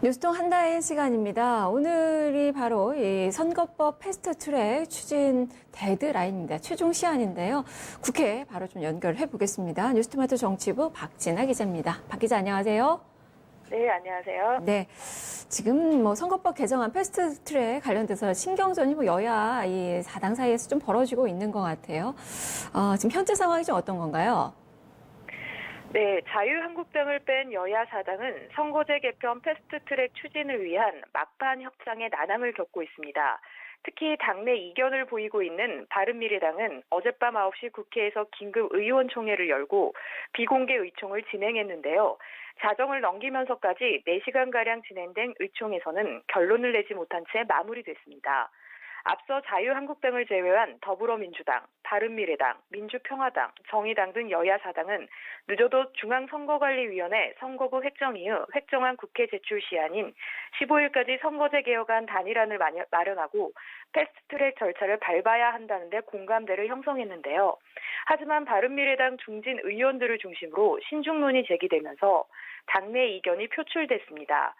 뉴스통 한다의 시간입니다. 오늘이 바로 이 선거법 패스트트랙 추진 데드라인입니다. 최종 시한인데요. 국회에 바로 좀 연결해 보겠습니다. 뉴스토마토 정치부 박진아 기자입니다. 박 기자 안녕하세요. 네, 안녕하세요. 네, 지금 뭐 선거법 개정안 패스트트랙 관련돼서 신경전이 뭐 여야 이 4당 사이에서 좀 벌어지고 있는 것 같아요. 지금 현재 상황이 좀 어떤 건가요? 네, 자유한국당을 뺀 여야 4당은 선거제 개편 패스트트랙 추진을 위한 막판 협상에 난항을 겪고 있습니다. 특히 당내 이견을 보이고 있는 바른미래당은 어젯밤 9시 국회에서 긴급 의원총회를 열고 비공개 의총을 진행했는데요. 자정을 넘기면서까지 4시간가량 진행된 의총에서는 결론을 내지 못한 채 마무리됐습니다. 앞서 자유한국당을 제외한 더불어민주당, 바른미래당, 민주평화당, 정의당 등 여야 4당은 늦어도 중앙선거관리위원회 선거구 획정 이후 획정안 국회 제출 시한인 15일까지 선거제 개혁안 단일안을 마련하고 패스트트랙 절차를 밟아야 한다는 데 공감대를 형성했는데요. 하지만 바른미래당 중진 의원들을 중심으로 신중론이 제기되면서 당내 이견이 표출됐습니다.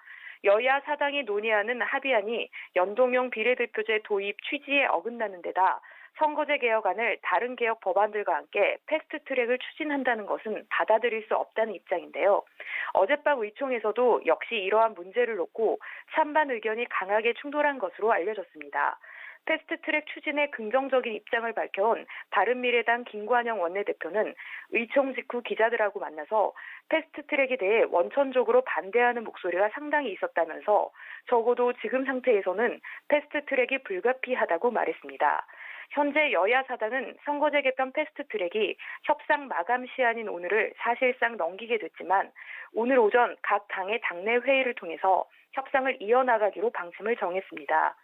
여야 4당이 논의하는 합의안이 연동형 비례대표제 도입 취지에 어긋나는 데다 선거제 개혁안을 다른 개혁 법안들과 함께 패스트트랙을 추진한다는 것은 받아들일 수 없다는 입장인데요. 어젯밤 의총에서도 역시 이러한 문제를 놓고 찬반 의견이 강하게 충돌한 것으로 알려졌습니다. 패스트트랙 추진에 긍정적인 입장을 밝혀온 바른미래당 김관영 원내대표는 의총 직후 기자들하고 만나서 패스트트랙에 대해 원천적으로 반대하는 목소리가 상당히 있었다면서 적어도 지금 상태에서는 패스트트랙이 불가피하다고 말했습니다. 현재 여야 4당은 선거제 개편 패스트트랙이 협상 마감 시한인 오늘을 사실상 넘기게 됐지만 오늘 오전 각 당의 당내 회의를 통해서 협상을 이어나가기로 방침을 정했습니다.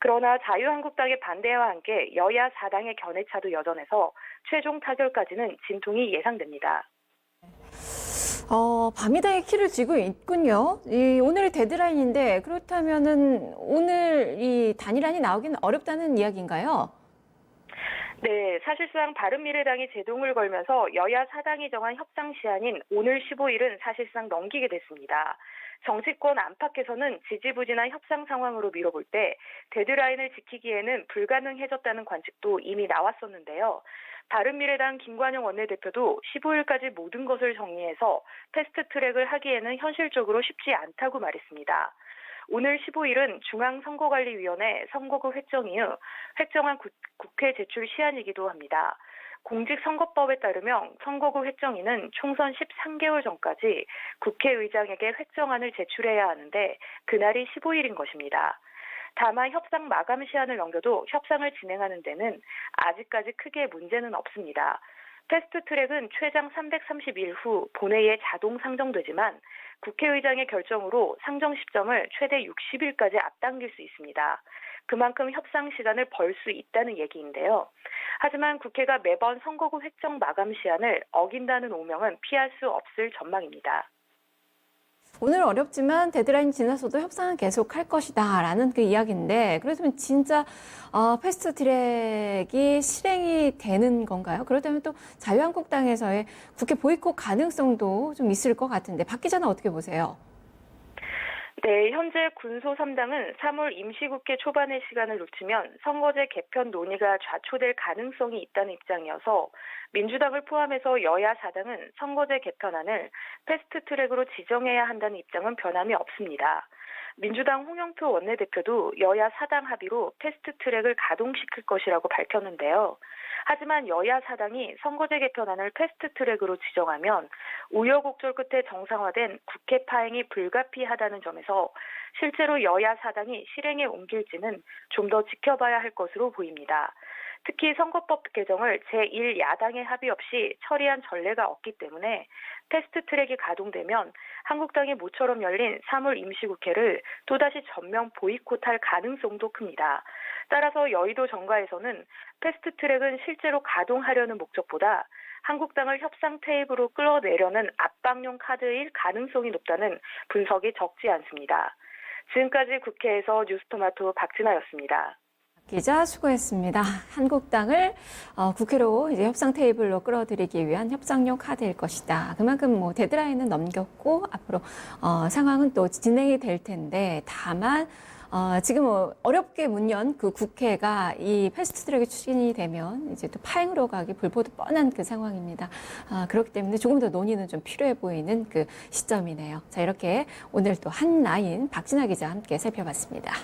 그러나 자유한국당의 반대와 함께 여야 4당의 견해차도 여전해서 최종 타결까지는 진통이 예상됩니다. 바미당의 키를 쥐고 있군요. 오늘이 데드라인인데 그렇다면은 오늘 이 단일안이 나오기는 어렵다는 이야기인가요? 네, 사실상 바른미래당이 제동을 걸면서 여야 4당이 정한 협상 시한인 오늘 15일은 사실상 넘기게 됐습니다. 정치권 안팎에서는 지지부진한 협상 상황으로 미뤄볼 때 데드라인을 지키기에는 불가능해졌다는 관측도 이미 나왔었는데요. 바른미래당 김관영 원내대표도 15일까지 모든 것을 정리해서 패스트트랙을 하기에는 현실적으로 쉽지 않다고 말했습니다. 오늘 15일은 중앙선거관리위원회 선거구 획정 이후 획정안 국회 제출 시한이기도 합니다. 공직선거법에 따르면 선거구 획정인은 총선 13개월 전까지 국회의장에게 획정안을 제출해야 하는데 그날이 15일인 것입니다. 다만 협상 마감 시한을 넘겨도 협상을 진행하는 데는 아직까지 크게 문제는 없습니다. 패스트트랙은 최장 330일 후 본회의에 자동 상정되지만 국회의장의 결정으로 상정 시점을 최대 60일까지 앞당길 수 있습니다. 그만큼 협상 시간을 벌 수 있다는 얘기인데요. 하지만 국회가 매번 선거구 획정 마감 시한을 어긴다는 오명은 피할 수 없을 전망입니다. 오늘 어렵지만 데드라인 지나서도 협상은 계속할 것이다라는 그 이야기인데 그렇다면 진짜 패스트트랙이 실행이 되는 건가요? 그렇다면 또 자유한국당에서의 국회 보이콧 가능성도 좀 있을 것 같은데 박 기자는 어떻게 보세요? 네, 현재 군소 3당은 3월 임시국회 초반의 시간을 놓치면 선거제 개편 논의가 좌초될 가능성이 있다는 입장이어서 민주당을 포함해서 여야 4당은 선거제 개편안을 패스트트랙으로 지정해야 한다는 입장은 변함이 없습니다. 민주당 홍영표 원내대표도 여야 4당 합의로 패스트트랙을 가동시킬 것이라고 밝혔는데요. 하지만 여야 4당이 선거제 개편안을 패스트트랙으로 지정하면 우여곡절 끝에 정상화된 국회 파행이 불가피하다는 점에서 실제로 여야 4당이 실행에 옮길지는 좀 더 지켜봐야 할 것으로 보입니다. 특히 선거법 개정을 제1야당의 합의 없이 처리한 전례가 없기 때문에 패스트트랙이 가동되면 한국당이 모처럼 열린 3월 임시국회를 또다시 전면 보이콧할 가능성도 큽니다. 따라서 여의도 정가에서는 패스트트랙은 실제로 가동하려는 목적보다 한국당을 협상 테이블로 끌어내려는 압박용 카드일 가능성이 높다는 분석이 적지 않습니다. 지금까지 국회에서 뉴스토마토 박진아였습니다. 기자 수고했습니다. 한국당을 국회로 이제 협상 테이블로 끌어들이기 위한 협상용 카드일 것이다. 그만큼 뭐 데드라인은 넘겼고 앞으로 상황은 또 진행이 될 텐데 다만 지금 어렵게 문 연 그 국회가 이 패스트트랙이 추진이 되면 이제 또 파행으로 가기 불보듯 뻔한 그 상황입니다. 그렇기 때문에 조금 더 논의는 좀 필요해 보이는 그 시점이네요. 자, 이렇게 오늘 또 한 라인 박진아 기자 함께 살펴봤습니다.